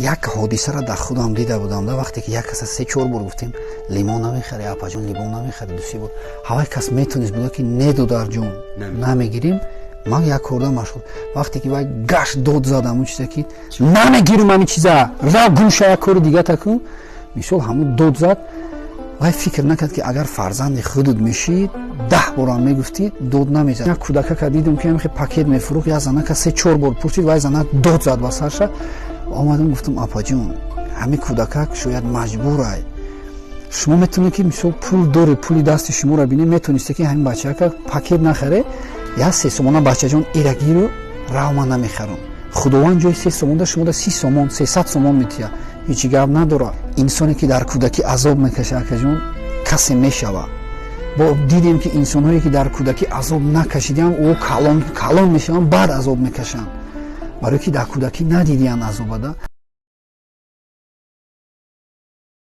як ҳодисаро дар худам дида будам. Вақте ки як каса 3-4 бор гуфтем лимон намехари, апаҷон лимон намехари, дуси бор ҳавай кас метонист буд ки недударҷон намегирим. ман як корда машғул. Вақте ки вай гаш дод задам он чиза ки намегирим ҳамин чиза ра гӯша як кори дига такун мисол ҳамун дод зад. вай фикр накард ки агар фарзанди худуд мешид 10 борам мегуфтӣ дод намезад. як кӯдака дидам ки ҳамихе пакет мефурӯхт, як занака 3-4 бор пурсид, вай занак дод зад ба сарша. омадам гуфтам апаҷон ҳамин кӯдака шояд маҷбурай, шумо метавонед ки мисол пул доред, пули дасти шуморо бинед, метавонисте ки ҳамин бачака пакет нахаре, як 3 сомона бачаҷон ирагиру равма намехарам. худованд ҷои 3 сомонда шумода 30 сомон 300 сомон метия, ҳеҷ гап надора. инсоне ки дар кӯдакӣ азоб мекаша акаҷон касе мешава. бо дидем ки инсонҳое ки дар кӯдакӣ азоб накашидиам о калон мешаванд, баъд азоб мекашанд, барое ки дар кӯдакӣ надидиянд азобада.